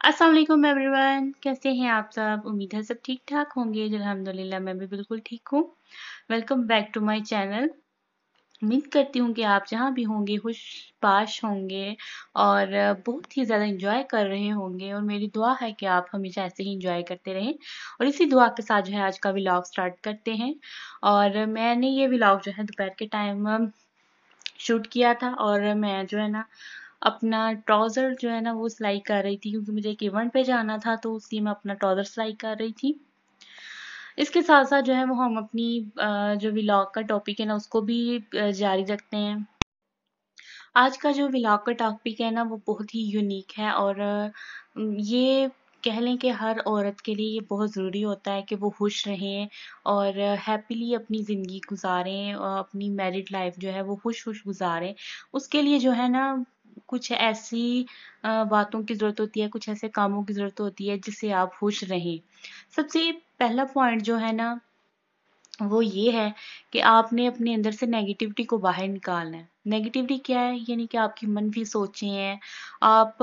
अस्सलाम वालेकुम एवरीवन, कैसे हैं आप सब? उम्मीद है सब ठीक ठाक होंगे। अल्हम्दुलिल्लाह मैं भी बिल्कुल ठीक हूँ। Welcome back to my channel. उम्मीद करती हूँ कि आप जहाँ भी होंगे खुश-बाश होंगे और बहुत ही ज़्यादा एंजॉय कर रहे होंगे और मेरी दुआ है कि आप हमेशा ऐसे ही एंजॉय करते रहें। और इसी दुआ के साथ जो है आज का व्लॉग स्टार्ट करते हैं। और मैंने ये व्लॉग जो है दोपहर के टाइम शूट किया था और मैं जो है ना अपना ट्राउज़र जो है ना वो सिलाई कर रही थी, क्योंकि मुझे एक इवेंट पे जाना था, तो उसी में अपना ट्राउज़र सिलाई कर रही थी। इसके साथ-साथ जो है वो हम अपनी जो व्लॉग का टॉपिक है ना उसको भी जारी रखते हैं। आज का जो व्लॉग का टॉपिक है ना वो बहुत ही यूनिक है और ये कह लें कि हर औरत के लिए ये बहुत ज़रूरी होता है कि वो खुश रहें और हैप्पीली अपनी ज़िंदगी गुज़ारें और अपनी मैरिड लाइफ जो है वो खुश-खुश गुज़ारें। उसके लिए जो है ना कुछ ऐसी बातों की ज़रूरत होती है, कुछ ऐसे कामों की ज़रूरत होती है जिससे आप खुश रहें। सबसे पहला पॉइंट जो है ना वो ये है कि आपने अपने अंदर से नेगेटिविटी को बाहर निकालना है। नेगेटिविटी क्या है? यानी कि आपकी मनफी सोचें हैं, आप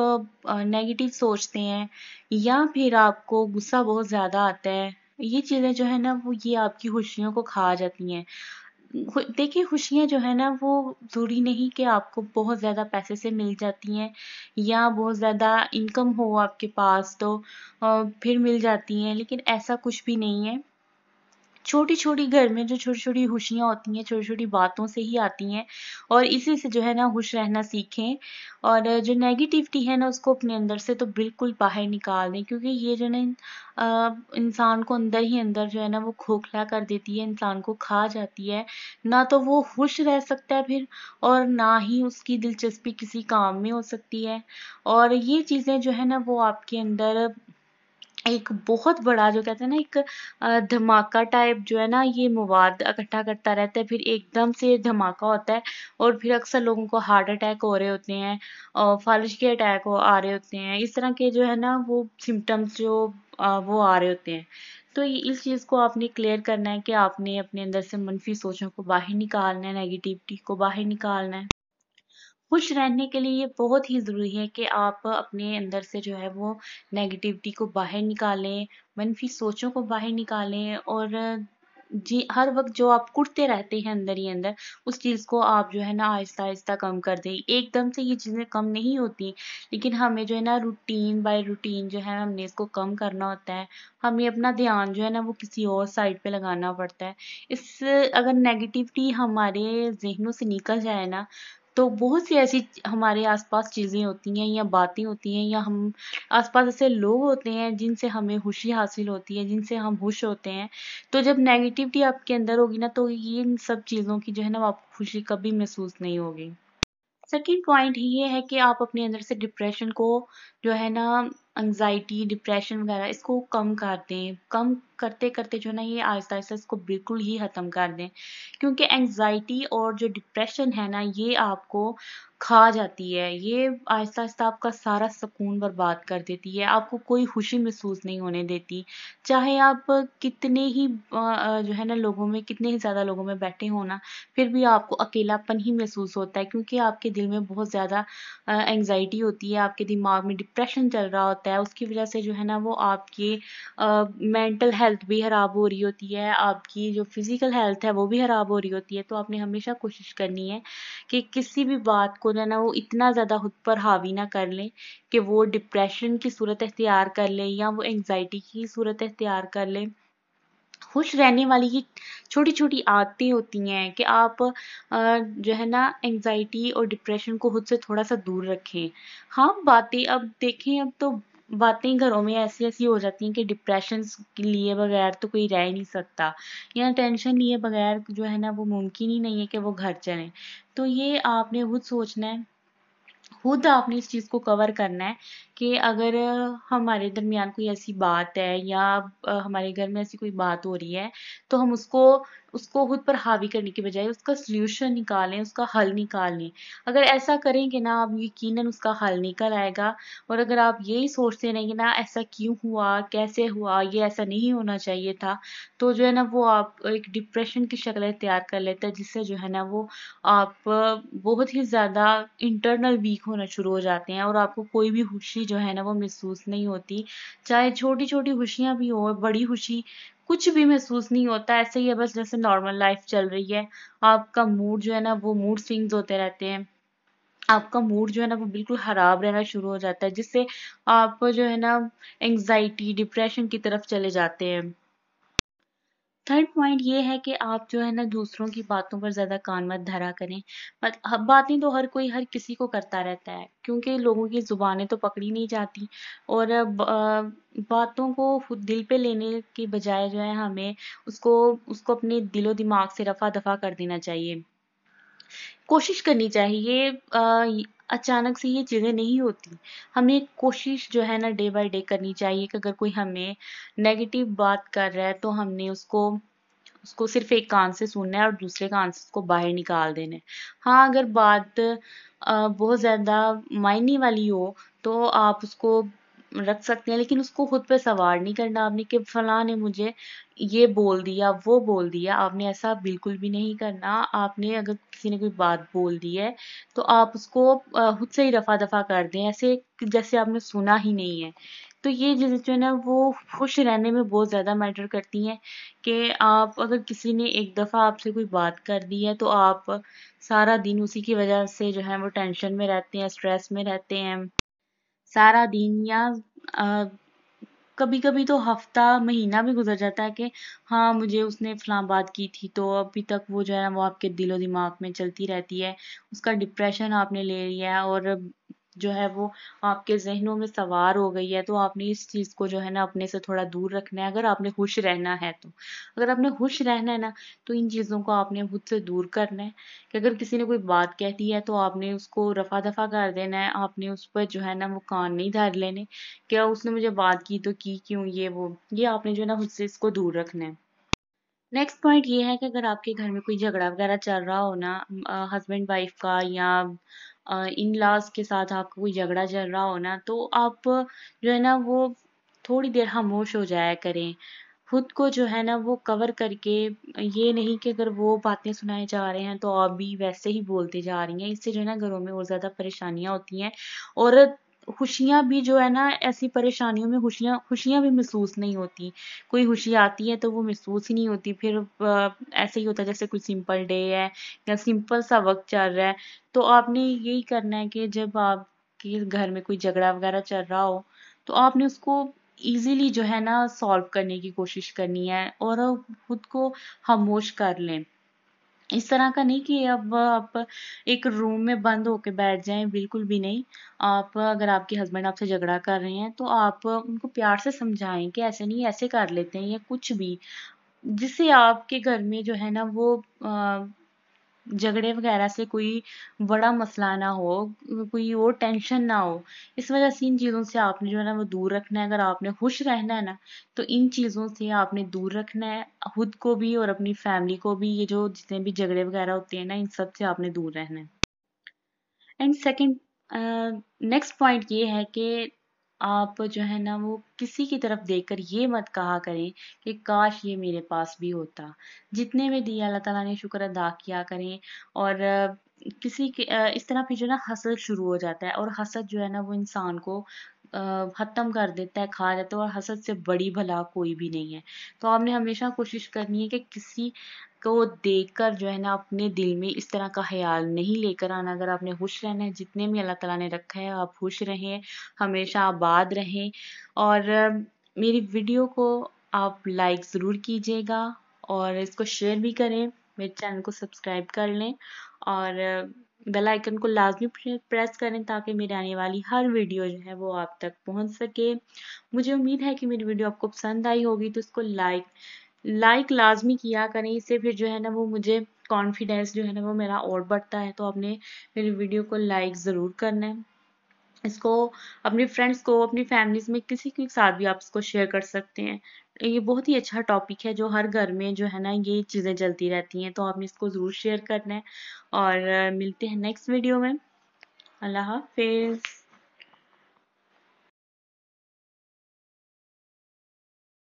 नेगेटिव सोचते हैं या फिर आपको गुस्सा बहुत ज़्यादा आता है। ये चीज़ें जो है ना वो ये आपकी खुशियों को खा जाती हैं। देखिए खुशियाँ जो है ना वो ज़रूरी नहीं कि आपको बहुत ज़्यादा पैसे से मिल जाती हैं या बहुत ज़्यादा इनकम हो आपके पास तो फिर मिल जाती हैं, लेकिन ऐसा कुछ भी नहीं है। छोटी-छोटी घर में जो छोटी-छोटी खुशियाँ होती हैं, छोटी-छोटी बातों से ही आती हैं और इसी से जो है ना खुश रहना सीखें और जो नेगेटिविटी है ना उसको अपने अंदर से तो बिल्कुल बाहर निकाल दें, क्योंकि ये जो ना इंसान को अंदर ही अंदर जो है ना वो खोखला कर देती है, इंसान को खा जाती है। ना तो वो खुश रह सकता है फिर और ना ही उसकी दिलचस्पी किसी काम में हो सकती है और ये चीज़ें जो है ना वो आपके अंदर एक बहुत बड़ा जो कहते हैं ना एक धमाका टाइप जो है ना ये मवाद इकट्ठा करता रहता है, फिर एकदम से धमाका होता है और फिर अक्सर लोगों को हार्ट अटैक हो रहे होते हैं और फालिज के अटैक हो आ रहे होते हैं। इस तरह के जो है ना वो सिम्टम्स जो वो आ रहे होते हैं। तो इस चीज़ को आपने क्लियर करना है कि आपने अपने अंदर से मनफी सोचों को बाहर निकालना है, नेगेटिविटी को बाहर निकालना है। खुश रहने के लिए ये बहुत ही ज़रूरी है कि आप अपने अंदर से जो है वो नेगेटिविटी को बाहर निकालें, मनफ़ी सोचों को बाहर निकालें और जी हर वक़्त जो आप कुढ़ते रहते हैं अंदर ही अंदर, उस चीज़ को आप जो है ना आहिस्ता-आहिस्ता कम कर दें। एकदम से ये चीज़ें कम नहीं होती, लेकिन हमें जो है ना रूटीन बाय रूटीन जो है हमने इसको कम करना होता है। हमें अपना ध्यान जो है ना वो किसी और साइड पे लगाना पड़ता है। अगर नेगेटिविटी हमारे ज़हनों से निकल जाए ना, तो बहुत सी ऐसी हमारे आसपास चीज़ें होती हैं या बातें होती हैं या हम आसपास ऐसे लोग होते हैं जिनसे हमें खुशी हासिल होती है, जिनसे हम खुश होते हैं। तो जब नेगेटिविटी आपके अंदर होगी ना तो ये इन सब चीज़ों की जो है ना वो आपको खुशी कभी महसूस नहीं होगी। सेकंड पॉइंट ये है कि आप अपने अंदर से डिप्रेशन को जो है ना एंग्जाइटी डिप्रेशन वगैरह इसको कम कर दें, कम करते करते जो है ना ये आहिस्ता आहिस्ता इसको बिल्कुल ही ख़त्म कर दें, क्योंकि एंग्जाइटी और जो डिप्रेशन है ना ये आपको खा जाती है, ये आहिस्ता आहिस्ता आपका सारा सुकून बर्बाद कर देती है, आपको कोई खुशी महसूस नहीं होने देती। चाहे आप कितने ही जो है ना लोगों में कितने ही ज़्यादा लोगों में बैठे हो ना, फिर भी आपको अकेलापन ही महसूस होता है, क्योंकि आपके दिल में बहुत ज़्यादा एंग्जाइटी होती है, आपके दिमाग में डिप्रेशन चल रहा होता है, उसकी वजह से जो है ना वो आपकी मेंटल हेल्थ भी ख़राब हो रही होती है, आपकी जो फिज़िकल हेल्थ है वो भी ख़राब हो रही होती है। तो आपने हमेशा कोशिश करनी है कि किसी भी बात को जो है ना वो इतना ज़्यादा खुद पर हावी ना कर लें कि वो डिप्रेशन की सूरत इख्तियार कर लें या वो एंग्जाइटी की सूरत इख्तियार कर लें। खुश रहने वाली ये छोटी-छोटी आदतें होती हैं कि आप जो है ना एंग्ज़ायटी और डिप्रेशन को खुद से थोड़ा-सा दूर रखें। हाँ, बातें अब देखें अब तो बातें घरों में ऐसी-ऐसी हो जाती हैं कि डिप्रेशन्स लिए बगैर तो कोई रह ही नहीं सकता या टेंशन लिए बगैर जो है ना वो मुमकिन ही नहीं है कि वो घर चलें। तो ये आपने खुद सोचना है, खुद आपने इस चीज़ को कवर करना है कि अगर हमारे दरमियान कोई ऐसी बात है या हमारे घर में ऐसी कोई बात हो रही है, तो हम उसको उसको खुद पर हावी करने की बजाय उसका सॉल्यूशन निकालें, उसका हल निकालें। अगर ऐसा करेंगे ना, आप यकीनन उसका हल निकल आएगा। और अगर आप यही सोचते रहेंगे ना ऐसा क्यों हुआ, कैसे हुआ, ये ऐसा नहीं होना चाहिए था, तो जो है ना वो आप एक डिप्रेशन की शक्ल तैयार कर लेता है, जिससे जो है ना वो आप बहुत ही ज़्यादा इंटरनल वीक होना शुरू हो जाते हैं और आपको कोई भी खुशी जो है ना वो महसूस नहीं होती। चाहे छोटी-छोटी खुशियाँ भी हो, बड़ी खुशी कुछ भी महसूस नहीं होता, ऐसे ही है बस जैसे नॉर्मल लाइफ चल रही है। आपका मूड जो है ना वो मूड स्विंग्स होते रहते हैं। आपका मूड जो है ना वो बिल्कुल खराब रहना शुरू हो जाता है, जिससे आप जो है ना एंग्जायटी, डिप्रेशन की तरफ चले जाते हैं। थर्ड पॉइंट ये है कि आप जो है ना दूसरों की बातों पर ज़्यादा कान मत धरा करें। बातें तो हर किसी को करता रहता है, क्योंकि लोगों की ज़ुबानें तो पकड़ी नहीं जाती। और बातों को खुद दिल पे लेने की बजाय जो है हमें उसको उसको अपने दिलो दिमाग से रफ़ा दफ़ा कर देना चाहिए। कोशिश करनी चाहिए, अचानक से ये चीज़ें नहीं होती। हमें कोशिश जो है ना डे बाय डे करनी चाहिए कि अगर कोई हमें नेगेटिव बात कर रहा है तो हमने उसको उसको सिर्फ़ एक कान से सुनना है और दूसरे कान से उसको बाहर निकाल देना है। हाँ, अगर बात बहुत ज़्यादा मायने वाली हो तो आप उसको रख सकते हैं, लेकिन उसको खुद पे सवार नहीं करना आपने कि फलाँ ने मुझे ये बोल दिया, वो बोल दिया। आपने ऐसा बिल्कुल भी नहीं करना। आपने अगर किसी ने कोई बात बोल दी है तो आप उसको खुद से ही रफ़ा-दफ़ा कर दें, ऐसे जैसे आपने सुना ही नहीं है। तो ये चीज़ें जो है ना वो खुश रहने में बहुत ज़्यादा मैटर करती हैं कि आप अगर किसी ने एक दफ़ा आपसे कोई बात कर दी है तो आप सारा दिन उसी की वजह से जो है वो टेंशन में रहते हैं, स्ट्रेस में रहते हैं। सारा दिन या अ, कभी-कभी तो हफ्ता, महीना भी गुज़र जाता है कि हाँ, मुझे उसने फलाँ बात की थी, तो अभी तक वो जो है ना वो आपके दिलो-दिमाग में चलती रहती है। उसका डिप्रेशन आपने ले लिया है और जो है वो आपके ज़हनों में सवार हो गई है, तो आपने इस चीज़ को जो है ना अपने से थोड़ा दूर रखना है, अगर आपने खुश रहना है तो। अगर आपने खुश रहना है ना, तो इन चीज़ों को आपने खुद से दूर करना है कि अगर किसी ने कोई बात कह दी है, तो आपने उसको रफ़ा-दफ़ा कर देना है। आपने उस पर जो है ना वो कान नहीं धर लेने। क्या उसने मुझे बात की तो की क्यों, ये वो। ये आपने जो है ना खुद से इसको दूर रखना है। नेक्स्ट पॉइंट ये है कि अगर आपके घर में कोई झगड़ा वगैरह चल रहा हो ना, हस्बैंड वाइफ का या इन लॉज के साथ आपका कोई झगड़ा चल रहा हो ना, तो आप जो है ना वो थोड़ी देर खामोश हो जाया करें। खुद को जो है ना वो कवर करके, ये नहीं कि अगर वो बातें सुनाए जा रहे हैं तो आप भी वैसे ही बोलते जा रही हैं। इससे जो है ना घरों में और ज़्यादा परेशानियाँ होती हैं और खुशियाँ भी जो है ना ऐसी परेशानियों में खुशियाँ खुशियाँ भी महसूस नहीं होती। कोई खुशी आती है तो वो महसूस ही नहीं होती। फिर ऐसे ही होता है जैसे कोई सिंपल डे है या सिंपल सा वक़्त चल रहा है। तो आपने यही करना है कि जब आपके घर में कोई झगड़ा वगैरह चल रहा हो, तो आपने उसको ईज़िली जो है ना सॉल्व करने की कोशिश करनी है और खुद को खामोश कर लें। इस तरह का नहीं कि अब आप एक रूम में बंद होके बैठ जाएँ, बिल्कुल भी नहीं। आप अगर आपके हस्बैंड आपसे झगड़ा कर रहे हैं, तो आप उनको प्यार से समझाएँ कि ऐसे नहीं, ऐसे कर लेते हैं या कुछ भी। जिससे आपके घर में जो है ना वो झगड़े वगैरह से कोई बड़ा मसला ना हो, कोई और टेंशन ना हो। इस वजह से इन चीज़ों से आपने जो है ना वो दूर रखना है। अगर आपने खुश रहना है ना, तो इन चीज़ों से आपने दूर रखना है, खुद को भी और अपनी फैमिली को भी। ये जो जितने भी झगड़े वगैरह होते हैं ना, इन सब से आपने दूर रहना है। एंड सेकंड नेक्स्ट पॉइंट ये है कि आप जो है ना वो किसी की तरफ देखकर ये मत कहा करें कि काश ये मेरे पास भी होता। जितने में दिया अल्लाह ताला ने शुक्र अदा किया करें। और किसी के इस तरह फिर जो है ना हसद शुरू हो जाता है और हसद जो है ना वो इंसान को खत्म कर देता है, खा जाता है। और हसद से बड़ी भला कोई भी नहीं है। तो आपने हमेशा कोशिश करनी है कि किसी को देखकर जो है ना अपने दिल में इस तरह का ख़्याल नहीं लेकर आना। अगर आपने खुश रहना है, जितने में अल्लाह ताला ने रखा है, आप खुश रहें, हमेशा आबाद रहें। और मेरी वीडियो को आप लाइक ज़रूर कीजिएगा और इसको शेयर भी करें। मेरे चैनल को सब्सक्राइब कर लें और बेल आइकन को लाज़मी प्रेस करें ताकि मेरे आने वाली हर वीडियो जो है वो आप तक पहुंच सके। मुझे उम्मीद है कि मेरी वीडियो आपको पसंद आई होगी, तो इसको लाइक लाज़मी किया करें। इससे फिर जो है ना वो मुझे कॉन्फिडेंस जो है ना वो मेरा और बढ़ता है। तो आपने मेरी वीडियो को लाइक ज़रूर करना है। इसको अपने फ्रेंड्स को, अपनी फैमिलीज़ में किसी के साथ भी आप इसको शेयर कर सकते हैं। ये बहुत ही अच्छा टॉपिक है जो हर घर में जो है ना ये चीज़ें चलती रहती हैं, तो आपने इसको ज़रूर शेयर करना है और मिलते हैं नेक्स्ट वीडियो में। अल्लाह हाफ़िज़।